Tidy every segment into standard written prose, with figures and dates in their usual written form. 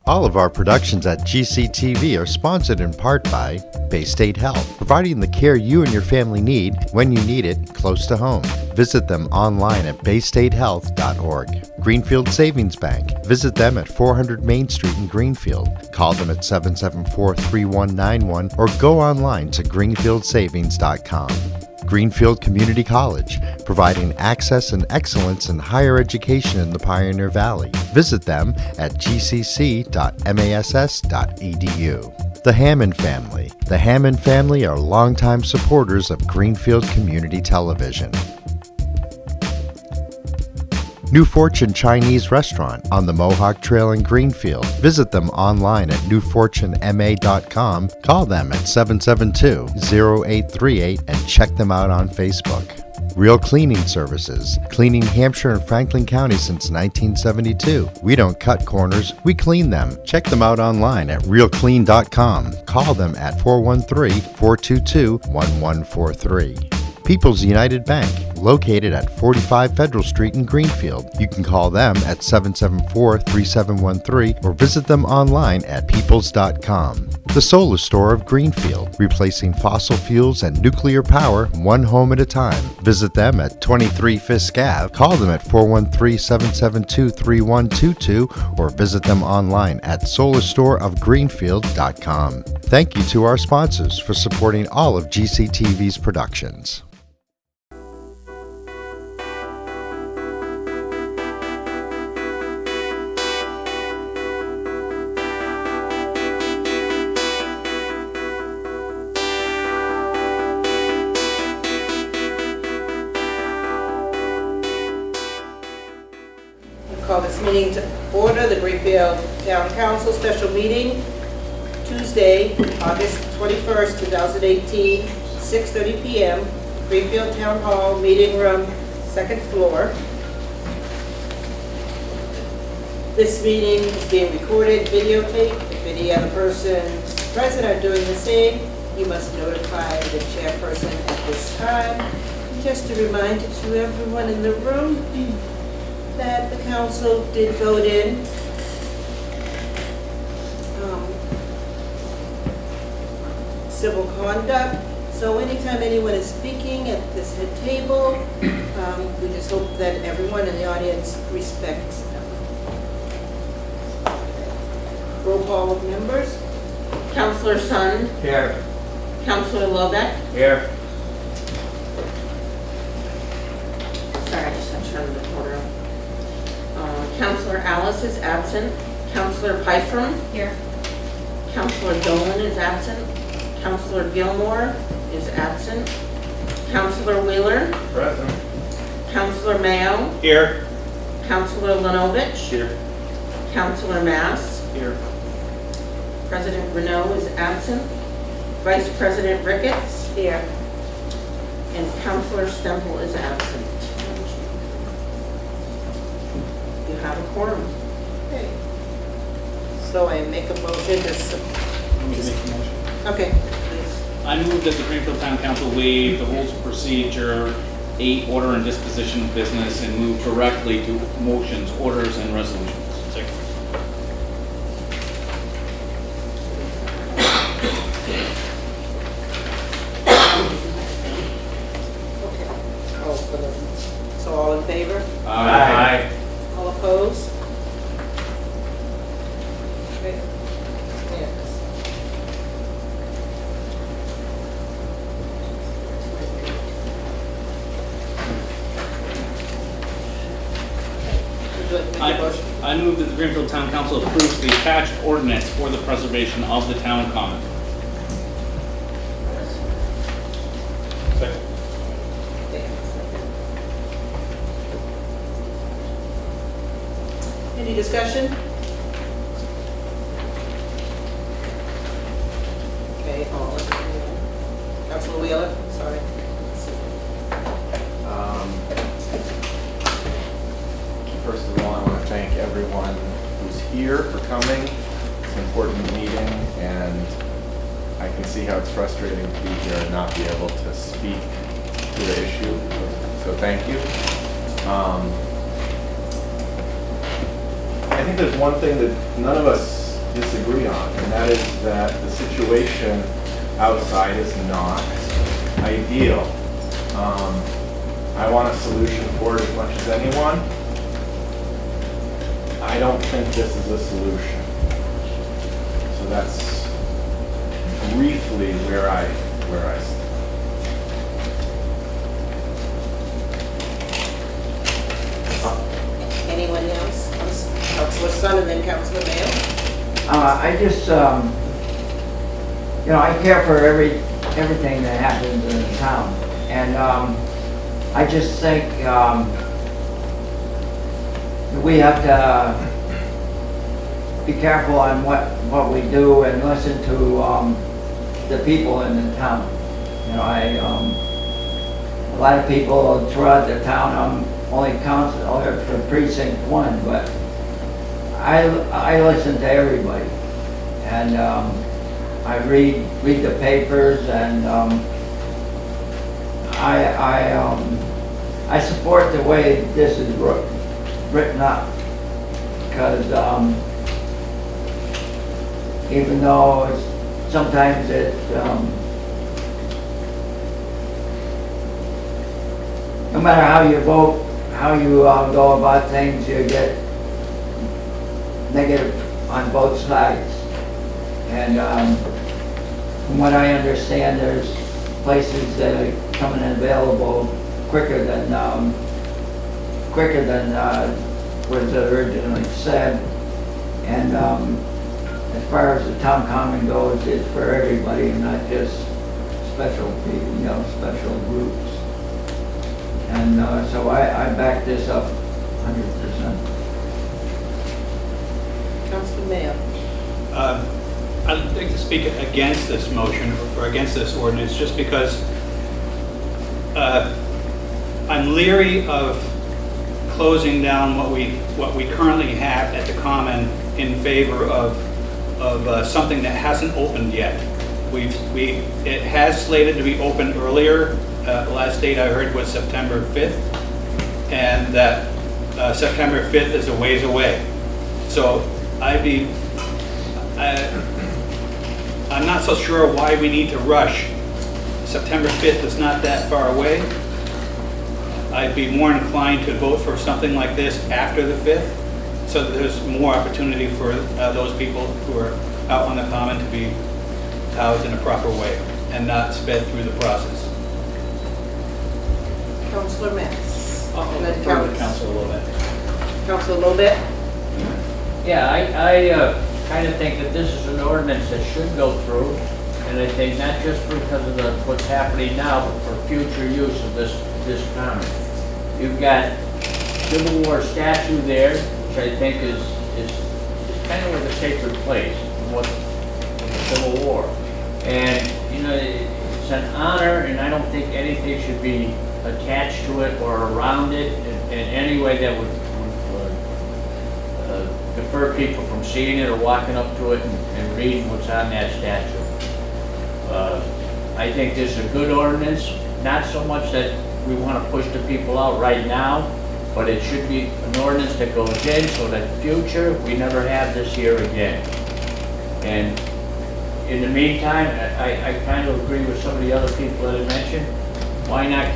All of our productions at GCTV are sponsored in part by Bay State Health, providing the care you and your family need when you need it close to home. Visit them online at baystatehealth.org. Greenfield Savings Bank. Visit them at 400 Main Street in Greenfield. Call them at 774-3191 or go online to greenfieldsavings.com. Greenfield Community College, providing access and excellence in higher education in the Pioneer Valley. Visit them at gcc.mass.edu. The Hammond Family. The Hammond family are longtime supporters of Greenfield Community Television. New Fortune Chinese Restaurant on the Mohawk Trail in Greenfield. Visit them online at newfortunema.com. Call them at 772-0838 and check them out on Facebook. Real Cleaning Services, cleaning Hampshire and Franklin County since 1972. We don't cut corners, we clean them. Check them out online at realclean.com. Call them at 413-422-1143. People's United Bank, located at 45 Federal Street in Greenfield. You can call them at 774-3713 or visit them online at peoples.com. The Solar Store of Greenfield, replacing fossil fuels and nuclear power one home at a time. Visit them at 23 Fisk Ave. Call them at 413-772-3122 or visit them online at solarstoreofgreenfield.com. Thank you to our sponsors for supporting all of GCTV's productions. Call this meeting to order. The Greenfield Town Council special meeting, Tuesday, August 21st, 2018, 6:30 p.m., Greenfield Town Hall, meeting room, second floor. This meeting is being recorded, videotaped. If any other persons present are doing the same, you must notify the chairperson at this time. Just a reminder to everyone in the room that the council did vote in civil conduct. So anytime anyone is speaking at this head table, we just hope that everyone in the audience respects them. Roll call of members. Councilor Sun. Here. Councilor Lovett. Here. Sorry, I just had to turn the recorder on. Councilor Alice is absent. Councilor Pyfrom. Here. Councilor Dolan is absent. Councilor Gilmore is absent. Councilor Wheeler. Present. Councilor Mayo. Here. Councilor Lanovich. Here. Councilor Mass. Here. President Renault is absent. Vice President Ricketts. Here. And Councilor Stemple is absent. You have a quorum. Okay. So I make a motion to, Let me make a motion. okay, please. I move that the Greenfield Town Council waive the rules of procedure 8, order and disposition of business, and move directly to motions, orders, and resolutions. Second. Okay. So all in favor? Aye. All opposed? Okay. Yes. Would you like to make a motion? I move that the Greenfield Town Council approves the attached ordinance for the preservation of the town common. Second. Any discussion? Okay, all in favor? Councilor Wheeler, sorry. First of all, I want to thank everyone who's here for coming. It's an important meeting, and I can see how it's frustrating to be here and not be able to speak to the issue. So thank you. I think there's one thing that none of us disagree on, and that is that the situation outside is not ideal. I want a solution for it as much as anyone. I don't think this is a solution. So that's briefly where I stand. Anyone else? Councilor Sun and then Councilor Mayo. I just, I care for everything that happens in the town. And I just think we have to be careful on what we do and listen to the people in the town. A lot of people throughout the town, I'm only councilor for precinct 1, but I listen to everybody. And I read the papers, and I support the way this is written up, because even though sometimes no matter how you vote, how you go about things, you get negative on both sides. And from what I understand, there's places that are coming available quicker than was originally said. And as far as the town common goes, it's for everybody, not just special people, special groups. And so I back this up 100%. Councilor Mayo. I'd like to speak against this motion or against this ordinance just because I'm leery of closing down what we currently have at the Common in favor of something that hasn't opened yet. It has slated to be opened earlier. The last date I heard was September 5th, and that September 5th is a ways away. So I'm not so sure why we need to rush. September 5th is not that far away. I'd be more inclined to vote for something like this after the 5th, so that there's more opportunity for those people who are out on the Common to be housed in a proper way and not sped through the process. Councilor Mass. I'll And then defer to council a little bit. Councilor Lobet. Yeah, I kind of think that this is an ordinance that should go through, and I think not just because of what's happening now, but for future use of this common. You've got Civil War statue there, which I think is kind of like a sacred place in the Civil War. And, it's an honor, and I don't think anything should be attached to it or around it in any way that would defer people from seeing it or walking up to it and reading what's on that statue. I think this is a good ordinance, not so much that we want to push the people out right now, but it should be an ordinance that goes in so that in the future, we never have this here again. And in the meantime, I kind of agree with some of the other people that I mentioned. Why not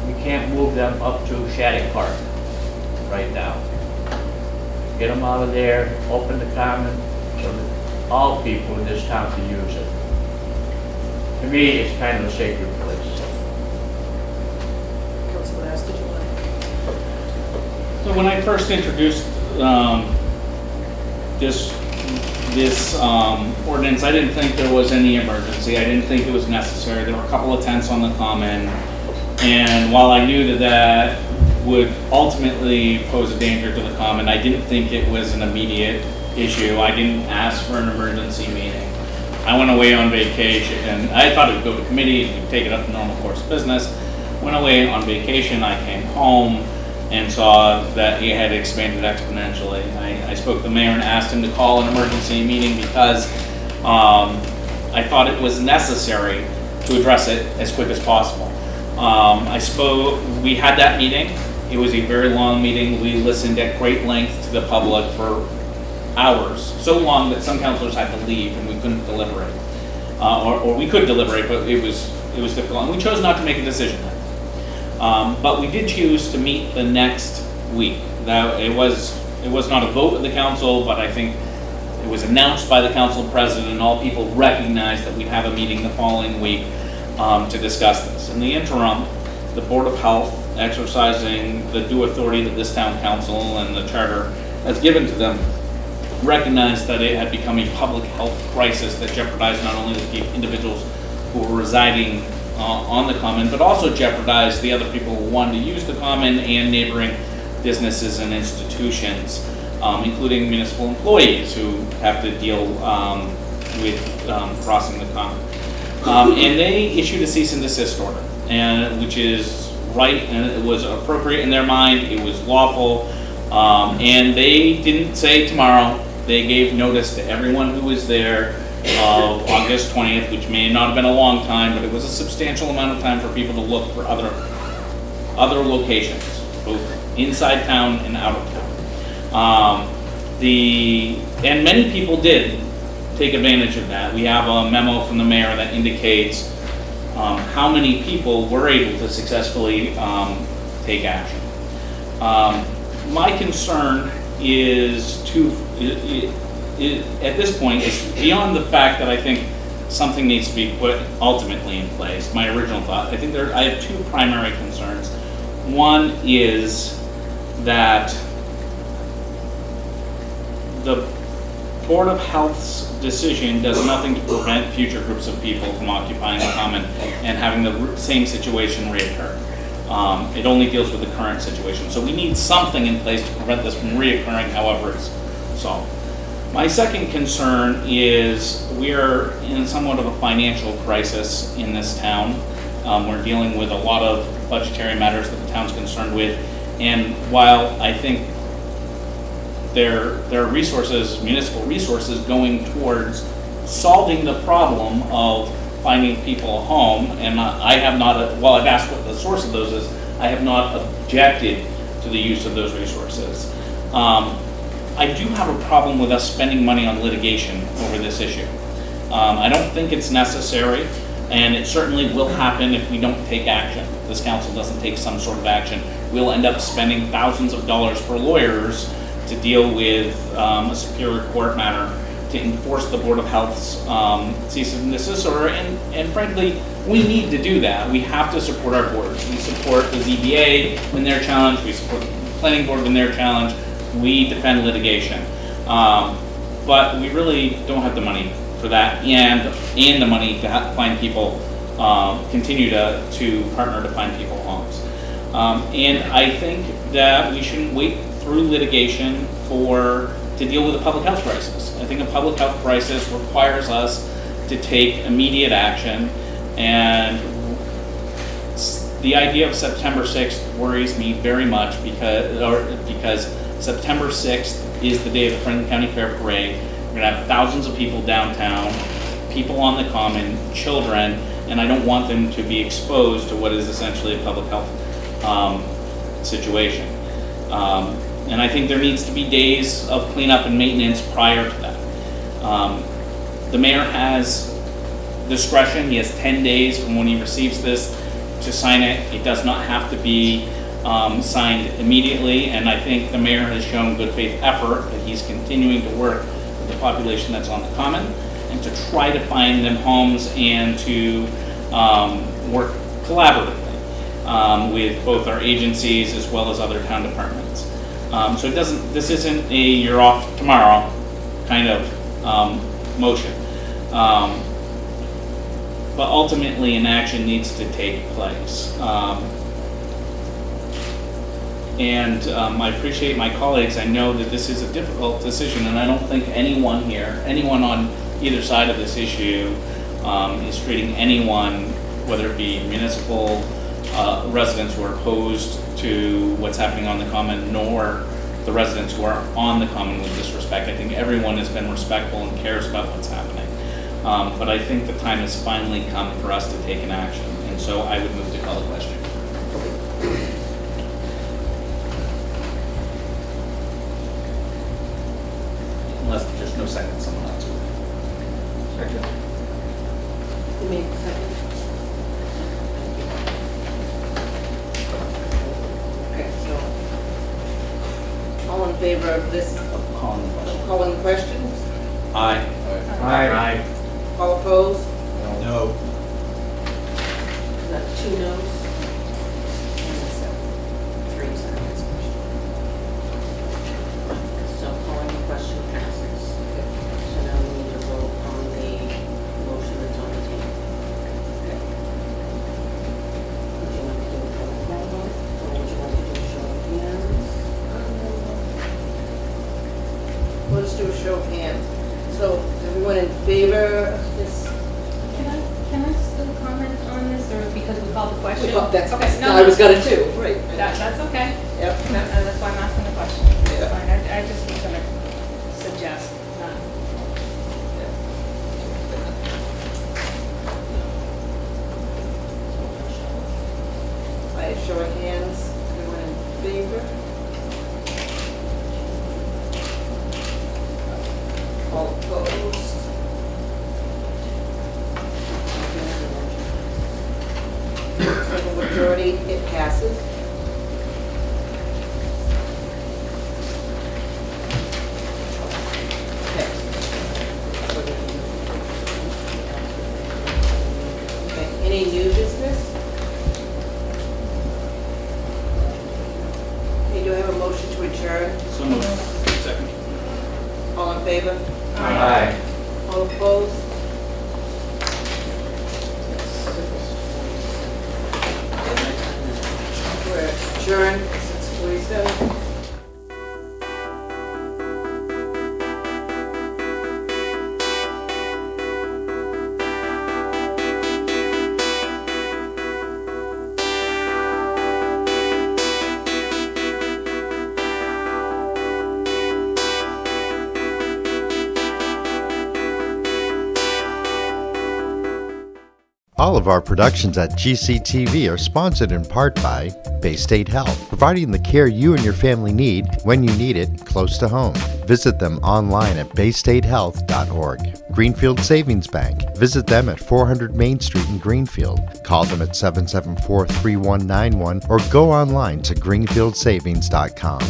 we can't move them up to Shattuck Park right now? Get them out of there, open the Common, so that all people in this town can use it. To me, it's kind of a sacred place. Councilor Mass, did you want to? So when I first introduced this ordinance, I didn't think there was any emergency. I didn't think it was necessary. There were a couple of tents on the Common, and while I knew that would ultimately pose a danger to the Common, I didn't think it was an immediate issue. I didn't ask for an emergency meeting. I went away on vacation, and I thought it would go to committee and take it up to normal course of business. Went away on vacation. I came home and saw that it had expanded exponentially. I spoke to the mayor and asked him to call an emergency meeting because I thought it was necessary to address it as quick as possible. We had that meeting. It was a very long meeting. We listened at great length to the public for hours, so long that some councilors had to leave and we couldn't deliberate. Or we could deliberate, but it was difficult, and we chose not to make a decision then. But we did choose to meet the next week. That it was not a vote of the council, but I think it was announced by the council president, and all people recognized that we'd have a meeting the following week to discuss this. In the interim, the Board of Health, exercising the due authority that this town council and the charter has given to them, recognized that it had become a public health crisis that jeopardized not only the individuals who were residing on the common, but also jeopardized the other people who wanted to use the common and neighboring businesses and institutions, including municipal employees who have to deal with crossing the common. And they issued a cease and desist order, which is right, and it was appropriate in their mind, it was lawful, and they didn't say tomorrow. They gave notice to everyone who was there of August 20th, which may not have been a long time, but it was a substantial amount of time for people to look for other locations, both inside town and out of town. And many people did take advantage of that. We have a memo from the mayor that indicates how many people were able to successfully take action. My concern is at this point is beyond the fact that I think something needs to be put ultimately in place. My original thought, I have two primary concerns. One is that the Board of Health's decision does nothing to prevent future groups of people from occupying the common and having the same situation reoccur. It only deals with the current situation. So we need something in place to prevent this from reoccurring, however it's solved. My second concern is we're in somewhat of a financial crisis in this town. We're dealing with a lot of budgetary matters that the town's concerned with. And while I think there are resources, municipal resources, going towards solving the problem of finding people a home, and I have not, while I've asked what the source of those is, I have not objected to the use of those resources. I do have a problem with us spending money on litigation over this issue. I don't think it's necessary, and it certainly will happen if we don't take action. If this council doesn't take some sort of action, we'll end up spending thousands of dollars for lawyers to deal with a Superior Court matter to enforce the Board of Health's cease and desist order, and frankly, we need to do that. We have to support our boards. We support the ZBA when they're challenged, we support the planning board when they're challenged, we defend litigation. But we really don't have the money for that, and the money to find people, continue to partner to find people homes. And I think that we shouldn't wait through litigation to deal with a public health crisis. I think a public health crisis requires us to take immediate action, and the idea of September 6th worries me very much because September 6th is the day of the Franklin County Fair Parade. We're gonna have thousands of people downtown, people on the common, children, and I don't want them to be exposed to what is essentially a public health situation. And I think there needs to be days of cleanup and maintenance prior to that. The mayor has discretion. He has 10 days from when he receives this to sign it. It does not have to be signed immediately, and I think the mayor has shown good faith effort that he's continuing to work with the population that's on the common and to try to find them homes and to work collaboratively with both our agencies as well as other town departments. So this isn't a you're off tomorrow kind of motion. But ultimately an action needs to take place. I appreciate my colleagues. I know that this is a difficult decision, and I don't think anyone on either side of this issue is treating anyone, whether it be municipal residents who are opposed to what's happening on the common, nor the residents who are on the common with disrespect. I think everyone has been respectful and cares about what's happening. But I think the time has finally come for us to take an action, and so I would move to call the question. no second, someone else would. Second. You made the second? Okay, so, all in favor of this, Calling the question. calling the questions? Aye. Aye. All opposed? No. Is that 2 noes? Three seconds. So calling the question passes. So now we need to vote on the motion that's on the table. Okay. Would you like to do a roll call vote, or would you like to do a show of hands? Let's do a show of hands. So, everyone in favor of this? Can I still comment on this, or because we called the question? That's, Okay, no, I was gonna too, right. That's okay. Yep. That's why I'm asking the question. Yeah. It's fine. I just was gonna suggest, By a show of hands, everyone in favor? All opposed? Simple majority, it passes. Okay. Okay, any new business? Okay, do I have a motion to adjourn? So moved. Second. All in favor? Aye. All opposed? We're adjourned, 6:47. All of our productions at GCTV are sponsored in part by Bay State Health, providing the care you and your family need when you need it close to home. Visit them online at baystatehealth.org. Greenfield Savings Bank. Visit them at 400 Main Street in Greenfield. Call them at 774-3191 or go online to greenfieldsavings.com.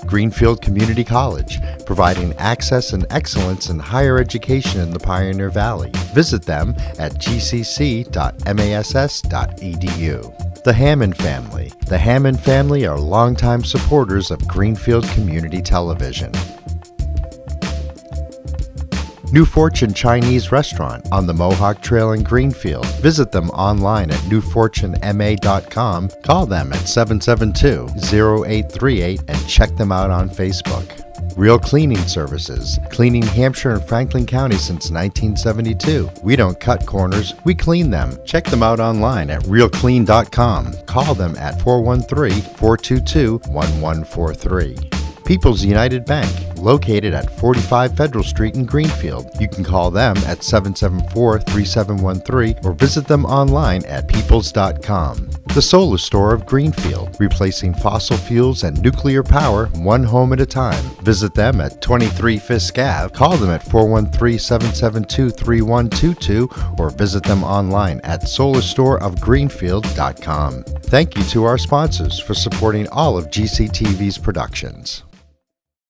Greenfield Community College, providing access and excellence in higher education in the Pioneer Valley. Visit them at gcc.mass.edu. The Hammond Family. The Hammond family are longtime supporters of Greenfield Community Television. New Fortune Chinese Restaurant on the Mohawk Trail in Greenfield. Visit them online at newfortunema.com. Call them at 772-0838 and check them out on Facebook. Real Cleaning Services, cleaning Hampshire and Franklin County since 1972. We don't cut corners, we clean them. Check them out online at realclean.com. Call them at 413-422-1143. People's United Bank, located at 45 Federal Street in Greenfield. You can call them at 774-3713 or visit them online at peoples.com. The Solar Store of Greenfield, replacing fossil fuels and nuclear power one home at a time. Visit them at 23 Fisk Ave. Call them at 413-772-3122 or visit them online at solarstoreofgreenfield.com. Thank you to our sponsors for supporting all of GCTV's productions.